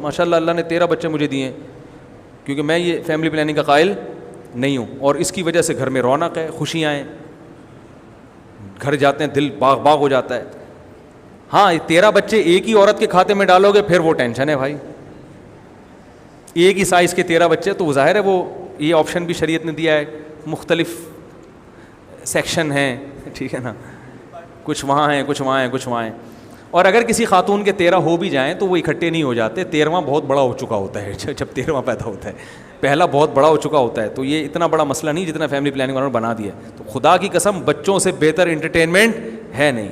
ماشاء اللہ اللہ نے 13 بچے مجھے دیے ہیں, کیونکہ میں یہ فیملی پلاننگ کا قائل نہیں ہوں, اور اس کی وجہ سے گھر میں رونق ہے, خوشیاں ہیں, گھر جاتے ہیں دل باغ باغ ہو جاتا ہے. ہاں 13 بچے ایک ہی عورت کے کھاتے میں ڈالو گے پھر وہ ٹینشن ہے بھائی. ایک ہی سائز کے 13 بچے, تو ظاہر ہے وہ یہ آپشن بھی شریعت نے دیا ہے, مختلف سیکشن ہیں, ٹھیک ہے نا, کچھ وہاں ہیں کچھ وہاں ہیں کچھ وہاں ہیں. اور اگر کسی خاتون کے 13 ہو بھی جائیں تو وہ اکٹھے نہیں ہو جاتے, 13واں بہت بڑا ہو چکا ہوتا ہے جب 13واں پیدا ہوتا ہے, پہلا بہت بڑا ہو چکا ہوتا ہے. تو یہ اتنا بڑا مسئلہ نہیں جتنا فیملی پلاننگ والوں نے بنا دیا. تو خدا کی قسم بچوں سے بہتر انٹرٹینمنٹ ہے نہیں,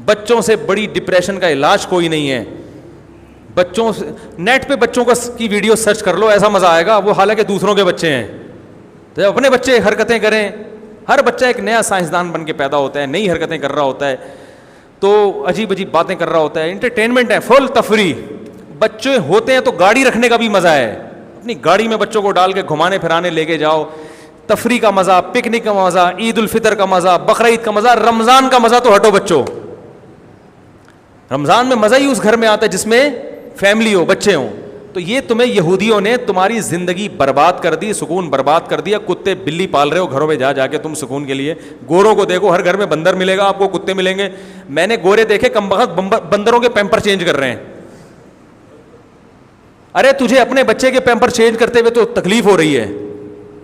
بچوں سے بڑی ڈپریشن کا علاج کوئی نہیں ہے. بچوں سے نیٹ پہ بچوں کی ویڈیو سرچ کر لو, ایسا مزہ آئے گا, وہ حالانکہ دوسروں کے بچے ہیں. تو جب اپنے بچے حرکتیں کریں, ہر بچہ ایک نیا سائنسدان بن کے پیدا ہوتا ہے, نئی حرکتیں کر رہا ہوتا ہے, تو عجیب عجیب باتیں کر رہا ہوتا ہے, انٹرٹینمنٹ ہے, فل تفریح. بچے ہوتے ہیں تو گاڑی رکھنے کا بھی مزہ ہے, اپنی گاڑی میں بچوں کو ڈال کے گھمانے پھرانے لے کے جاؤ, تفریح کا مزہ, پکنک کا مزہ, عید الفطر کا مزہ, بقرعید کا مزہ, رمضان کا مزہ تو ہٹو بچوں. رمضان میں مزہ ہی اس گھر میں آتا ہے جس میں فیملی ہو, بچے ہوں. تو یہ تمہیں یہودیوں نے تمہاری زندگی برباد کر دی, سکون برباد کر دیا. کتے بلی پال رہے ہو گھروں میں جا جا کے تم سکون کے لیے. گوروں کو دیکھو, ہر گھر میں بندر ملے گا آپ کو, کتے ملیں گے. میں نے گورے دیکھے کم بخت بندروں کے پیمپر چینج کر رہے ہیں. ارے تجھے اپنے بچے کے پیمپر چینج کرتے ہوئے تو تکلیف ہو رہی ہے,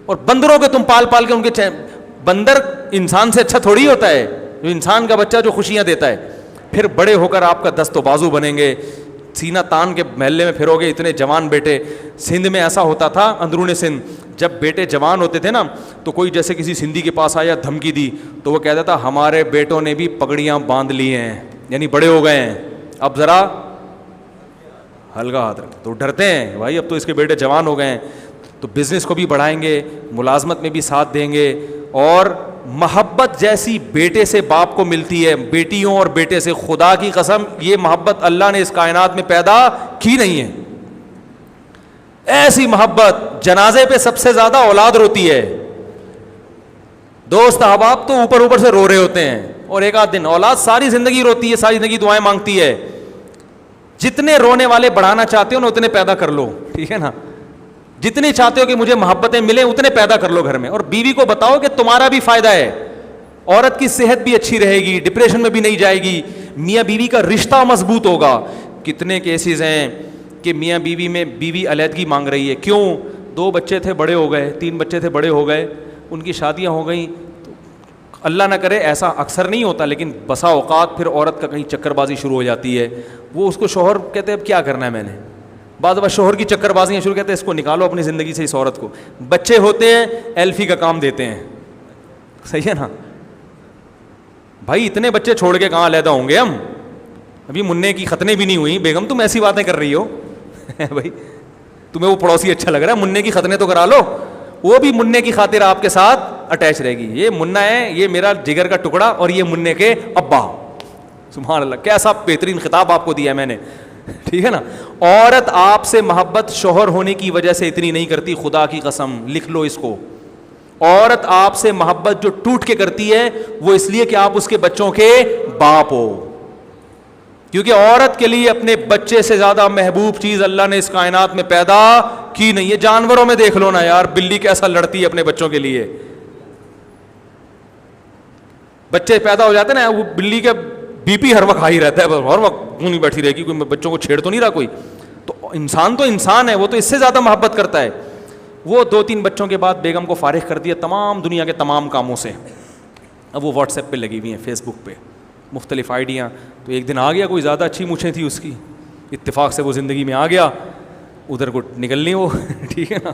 اور بندروں کے تم پال پال کے ان کے بندر انسان سے اچھا تھوڑی ہوتا ہے, جو انسان کا بچہ جو خوشیاں دیتا ہے. پھر بڑے ہو کر آپ کا دست و بازو بنیں گے, سینہ تان کے محلے میں پھرو گے, اتنے جوان بیٹے. سندھ میں ایسا ہوتا تھا, اندرون سندھ, جب بیٹے جوان ہوتے تھے نا, تو کوئی جیسے کسی سندھی کے پاس آیا دھمکی دی, تو وہ کہتا تھا ہمارے بیٹوں نے بھی پگڑیاں باندھ لی ہیں, یعنی بڑے ہو گئے ہیں, اب ذرا ہلکا ہاتھ رکھ. تو ڈرتے ہیں بھائی, اب تو اس کے بیٹے جوان ہو گئے ہیں, تو بزنس کو بھی بڑھائیں گے, ملازمت میں بھی ساتھ دیں گے. اور محبت جیسی بیٹے سے باپ کو ملتی ہے, بیٹیوں اور بیٹے سے, خدا کی قسم یہ محبت اللہ نے اس کائنات میں پیدا کی نہیں ہے. ایسی محبت, جنازے پہ سب سے زیادہ اولاد روتی ہے. دوست احباب تو اوپر اوپر سے رو رہے ہوتے ہیں, اور ایک آدھ دن اولاد ساری زندگی روتی ہے, ساری زندگی دعائیں مانگتی ہے. جتنے رونے والے بڑھانا چاہتے ہو نا اتنے پیدا کر لو, ٹھیک ہے نا. جتنے چاہتے ہو کہ مجھے محبتیں ملیں اتنے پیدا کر لو گھر میں, اور بیوی کو بتاؤ کہ تمہارا بھی فائدہ ہے, عورت کی صحت بھی اچھی رہے گی, ڈپریشن میں بھی نہیں جائے گی, میاں بیوی کا رشتہ مضبوط ہوگا. کتنے کیسز ہیں کہ میاں بیوی میں بیوی علیحدگی مانگ رہی ہے, کیوں؟ 2 بچے تھے بڑے ہو گئے, 3 بچے تھے بڑے ہو گئے, ان کی شادیاں ہو گئیں. اللہ نہ کرے ایسا اکثر نہیں ہوتا, لیکن بسا اوقات پھر عورت کا کہیں چکر بازی شروع ہو جاتی ہے. وہ اس کو شوہر کہتے ہیں اب کیا کرنا ہے میں نے, بعض دفعہ شوہر کی چکر بازیاں شروع کہتے ہیں اس کو نکالو اپنی زندگی سے اس عورت کو. بچے ہوتے ہیں ایلفی کا کام دیتے ہیں, صحیح ہے نا بھائی. اتنے بچے چھوڑ کے کہاں علیحدہ ہوں گے ہم, ابھی منع کی ختنیں بھی نہیں ہوئی. بیگم تم ایسی باتیں کر رہی ہو بھائی, تمہیں وہ پڑوسی اچھا لگ رہا ہے, منع کی ختنیں تو کرا لو, وہ بھی منع کی خاطر آپ کے ساتھ اٹیچ رہے گی. یہ منع ہے, یہ میرا جگر کا ٹکڑا, اور یہ منع کے ابا. سبحان اللہ, کیسا بہترین خطاب آپ کو دیا ہے میں نے, ٹھیک ہے نا. عورت آپ سے محبت شوہر ہونے کی وجہ سے اتنی نہیں کرتی, خدا کی قسم لکھ لو اس کو. عورت آپ سے محبت جو ٹوٹ کے کرتی ہے وہ اس لیے کہ آپ اس کے بچوں کے باپ ہو, کیونکہ عورت کے لیے اپنے بچے سے زیادہ محبوب چیز اللہ نے اس کائنات میں پیدا کی نہیں ہے. جانوروں میں دیکھ لو نا یار, بلی کیسا لڑتی ہے اپنے بچوں کے لیے. بچے پیدا ہو جاتے ہیں نا, وہ بلی کا بی پی ہر وقت ہائی رہتا ہے, ہر وقت کیوں نہیں بیٹھی رہے گی, کوئی بچوں کو چھیڑ تو نہیں رہا کوئی. تو انسان ہے, وہ تو اس سے زیادہ محبت کرتا ہے. وہ 2-3 بچوں کے بعد بیگم کو فارغ کر دیا تمام دنیا کے تمام کاموں سے. اب وہ واٹس ایپ پہ لگی ہوئی ہیں, فیس بک پہ مختلف آئیڈیاں. تو ایک دن آ گیا, کوئی زیادہ اچھی مونچھیں تھی اس کی, اتفاق سے وہ زندگی میں آ گیا, ادھر کو نکلنی وہ ٹھیک ہے نا.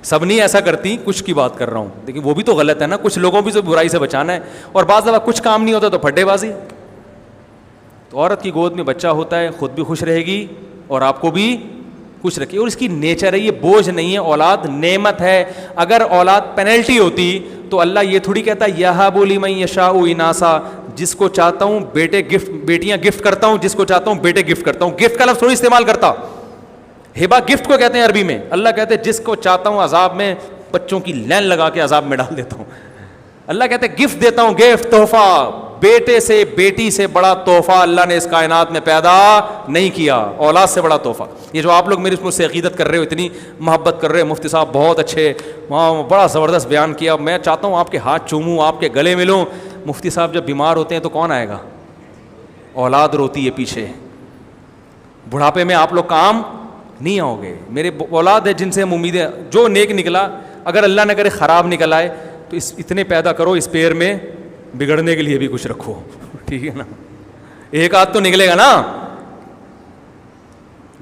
سب نہیں ایسا کرتی, کچھ کی بات کر رہا ہوں, لیکن وہ بھی تو غلط ہے نا, کچھ لوگوں بھی تو برائی سے بچانا ہے. اور بعض دفعہ کچھ کام نہیں ہوتا تو پھڈے بازی. تو عورت کی گود میں بچہ ہوتا ہے, خود بھی خوش رہے گی اور آپ کو بھی خوش رکھے, اور اس کی نیچر ہے, یہ بوجھ نہیں ہے. اولاد نعمت ہے. اگر اولاد پینلٹی ہوتی تو اللہ یہ تھوڑی کہتا یہب لمن یشاء اناسا, جس کو چاہتا ہوں بیٹے گفٹ, بیٹیاں گفٹ کرتا ہوں, جس کو چاہتا ہوں بیٹے گفٹ کرتا ہوں. گفٹ کا لفظ تھوڑی استعمال کرتا, ہبا گفٹ کو کہتے ہیں عربی میں. اللہ کہتے ہیں جس کو چاہتا ہوں عذاب میں, بچوں کی لین لگا کے عذاب میں ڈال دیتا ہوں. اللہ کہتے ہیں گفٹ دیتا ہوں, گفٹ تحفہ, بیٹے سے بیٹی سے بڑا تحفہ اللہ نے اس کائنات میں پیدا نہیں کیا, اولاد سے بڑا تحفہ. یہ جو آپ لوگ میری مجھ سے عقیدت کر رہے ہو, اتنی محبت کر رہے ہو, مفتی صاحب بہت اچھے, بڑا زبردست بیان کیا, میں چاہتا ہوں آپ کے ہاتھ چوموں, آپ کے گلے ملوں. مفتی صاحب جب بیمار ہوتے ہیں تو کون آئے گا؟ اولاد روتی ہے پیچھے. بڑھاپے میں آپ لوگ کام نہیں آؤ گے. میرے اولاد ہے جن سے ہم امیدیں, جو نیک نکلا, اگر اللہ نہ کرے خراب نکل آئے تو اتنے پیدا کرو, اس پیر میں بگڑنے کے لیے بھی کچھ رکھو, ٹھیک ہے نا. ایک آدھ تو نکلے گا نا,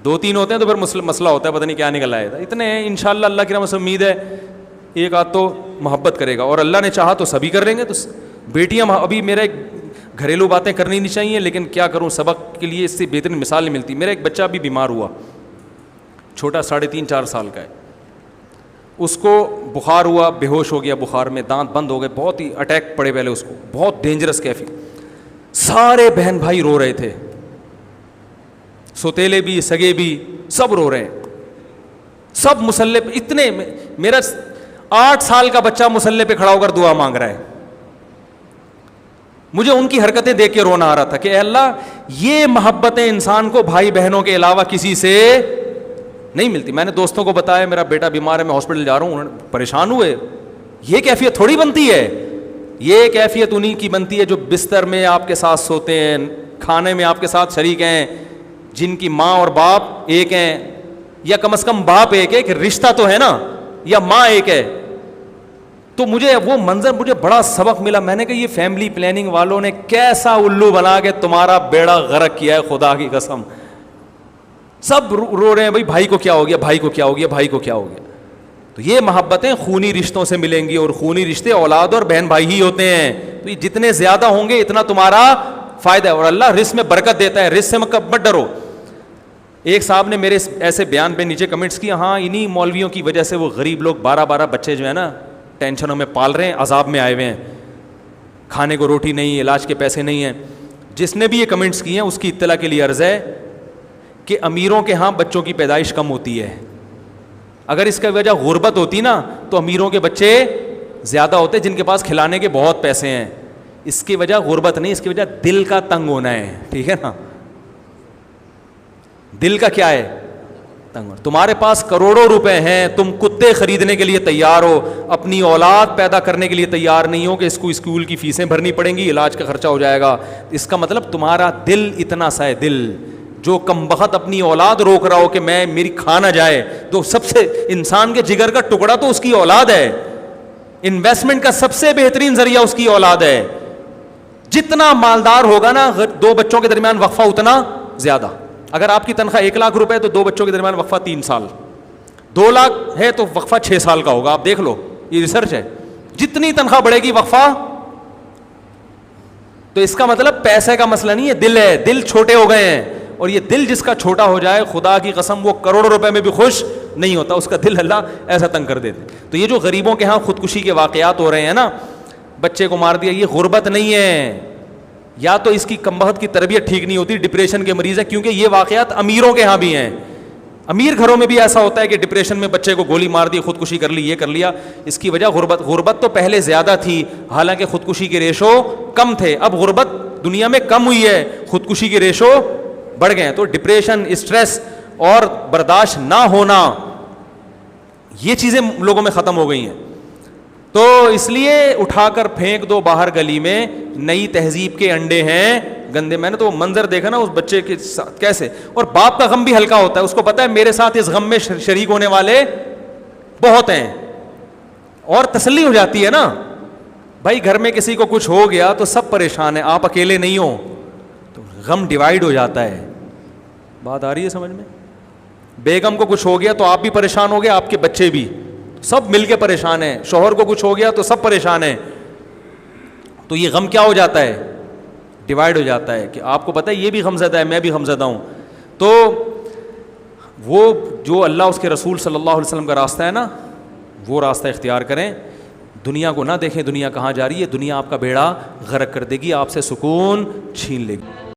2-3 ہوتے ہیں تو پھر مسئلہ ہوتا ہے, پتہ نہیں کیا نکل آئے گا. اتنے ہیں انشاءاللہ, اللہ کی رحمت سے امید ہے ایک آدھ تو محبت کرے گا, اور اللہ نے چاہا تو سبھی کر لیں گے. تو بیٹیاں, ابھی میرا ایک گھریلو باتیں کرنی نہیں چاہیے, لیکن کیا کروں, سبق کے لیے اس سے بہترین مثال نہیں ملتی. میرا ایک بچہ بھی بیمار ہوا, چھوٹا 3.5-4 سال کا ہے. اس کو بخار ہوا, بے ہوش ہو گیا بخار میں, دانت بند ہو گئے, بہت ہی اٹیک پڑے پہلے اس کو, بہت ڈینجرس کیفی. سارے بہن بھائی رو رہے تھے, سوتیلے بھی سگے بھی سب رو رہے ہیں, سب مصلے پہ. اتنے میرا 8 سال کا بچہ مصلے پہ کھڑا ہو کر دعا مانگ رہا ہے. مجھے ان کی حرکتیں دیکھ کے رونا آ رہا تھا کہ اے اللہ, یہ محبتیں انسان کو بھائی بہنوں کے علاوہ کسی سے نہیں ملتی. میں نے دوستوں کو بتایا میرا بیٹا بیمار ہے, میں ہاسپٹل جا رہا ہوں, انہوں نے پریشان ہوئے. یہ کیفیت تھوڑی بنتی ہے, یہ کیفیت انہی کی بنتی ہے جو بستر میں آپ کے ساتھ سوتے ہیں, کھانے میں آپ کے ساتھ شریک ہیں, جن کی ماں اور باپ ایک ہیں, یا کم از کم باپ ایک ہے, کہ رشتہ تو ہے نا, یا ماں ایک ہے. تو مجھے وہ منظر, مجھے بڑا سبق ملا. میں نے کہا یہ فیملی پلاننگ والوں نے کیسا الو بنا کے تمہارا بیڑا غرق کیا ہے, خدا کی قسم. سب رو رہے ہیں, بھائی بھائی کو کیا ہو گیا, بھائی کو کیا ہو گیا, بھائی کو کیا ہو گیا. تو یہ محبتیں خونی رشتوں سے ملیں گی, اور خونی رشتے اولاد اور بہن بھائی ہی ہوتے ہیں. تو یہ جتنے زیادہ ہوں گے اتنا تمہارا فائدہ ہے, اور اللہ رزق میں برکت دیتا ہے, رزق سے مت ڈرو. ایک صاحب نے میرے ایسے بیان پہ نیچے کمنٹس کیا, ہاں انہی مولویوں کی وجہ سے وہ غریب لوگ 12 بچے جو ہے نا ٹینشنوں میں پال رہے ہیں, عذاب میں آئے ہوئے ہیں, کھانے کو روٹی نہیں, علاج کے پیسے نہیں ہیں. جس نے بھی یہ کمنٹس کیے ہیں اس کی اطلاع کے لیے عرض ہے کہ امیروں کے ہاں بچوں کی پیدائش کم ہوتی ہے. اگر اس کا وجہ غربت ہوتی نا تو امیروں کے بچے زیادہ ہوتے, جن کے پاس کھلانے کے بہت پیسے ہیں. اس کی وجہ غربت نہیں, اس کی وجہ دل کا تنگ ہونا ہے, ٹھیک ہے نا. دل کا کیا ہے تنگ. تمہارے پاس کروڑوں روپے ہیں, تم کتے خریدنے کے لیے تیار ہو, اپنی اولاد پیدا کرنے کے لیے تیار نہیں ہو کہ اس کو اسکول کی فیسیں بھرنی پڑیں گی, علاج کا خرچہ ہو جائے گا. اس کا مطلب تمہارا دل اتنا سا ہے. دل جو کم بخت اپنی اولاد روک رہا ہو کہ میں میری کھا نہ جائے, تو سب سے انسان کے جگر کا ٹکڑا تو اس کی اولاد ہے. انویسٹمنٹ کا سب سے بہترین ذریعہ اس کی اولاد ہے. جتنا مالدار ہوگا نا 2 بچوں کے درمیان وقفہ اتنا زیادہ. اگر آپ کی تنخواہ 1 لاکھ روپے تو 2 بچوں کے درمیان وقفہ 3 سال, 2 لاکھ ہے تو وقفہ 6 سال کا ہوگا. آپ دیکھ لو, یہ ریسرچ ہے. جتنی تنخواہ بڑھے گی وقفہ. تو اس کا مطلب پیسے کا مسئلہ نہیں ہے, دل ہے. دل چھوٹے ہو گئے ہیں, اور یہ دل جس کا چھوٹا ہو جائے, خدا کی قسم وہ کروڑوں روپے میں بھی خوش نہیں ہوتا, اس کا دل اللہ ایسا تنگ کر دیتے. تو یہ جو غریبوں کے ہاں خودکشی کے واقعات ہو رہے ہیں نا, بچے کو مار دیا, یہ غربت نہیں ہے, یا تو اس کی کمبخت کی تربیت ٹھیک نہیں ہوتی, ڈپریشن کے مریض ہے. کیونکہ یہ واقعات امیروں کے ہاں بھی ہیں. امیر گھروں میں بھی ایسا ہوتا ہے کہ ڈپریشن میں بچے کو گولی مار دی, خودکشی کر لی, یہ کر لیا. اس کی وجہ غربت. غربت تو پہلے زیادہ تھی, حالانکہ خودکشی کے ریشو کم تھے. اب غربت دنیا میں کم ہوئی ہے, خودکشی کے ریشو بڑھ گئے ہیں. تو ڈپریشن, اسٹریس اور برداشت نہ ہونا, یہ چیزیں لوگوں میں ختم ہو گئی ہیں. تو اس لیے اٹھا کر پھینک دو باہر گلی میں, نئی تہذیب کے انڈے ہیں گندے. میں نے تو منظر دیکھا نا اس بچے کے ساتھ کیسے, اور باپ کا غم بھی ہلکا ہوتا ہے. اس کو پتا ہے میرے ساتھ اس غم میں شریک ہونے والے بہت ہیں, اور تسلی ہو جاتی ہے نا. بھائی گھر میں کسی کو کچھ ہو گیا تو سب پریشان ہیں, آپ اکیلے نہیں ہو, تو غم ڈیوائیڈ ہو جاتا ہے. بات آ رہی ہے سمجھ میں؟ بیگم کو کچھ ہو گیا تو آپ بھی پریشان ہو گئے, آپ کے بچے بھی, سب مل کے پریشان ہیں. شوہر کو کچھ ہو گیا تو سب پریشان ہیں. تو یہ غم کیا ہو جاتا ہے, ڈیوائیڈ ہو جاتا ہے, کہ آپ کو پتہ ہے یہ بھی غمزدہ ہے, میں بھی غمزدہ ہوں. تو وہ جو اللہ اس کے رسول صلی اللہ علیہ وسلم کا راستہ ہے نا, وہ راستہ اختیار کریں. دنیا کو نہ دیکھیں دنیا کہاں جا رہی ہے, دنیا آپ کا بیڑا غرق کر دے گی, آپ سے سکون چھین لے گی.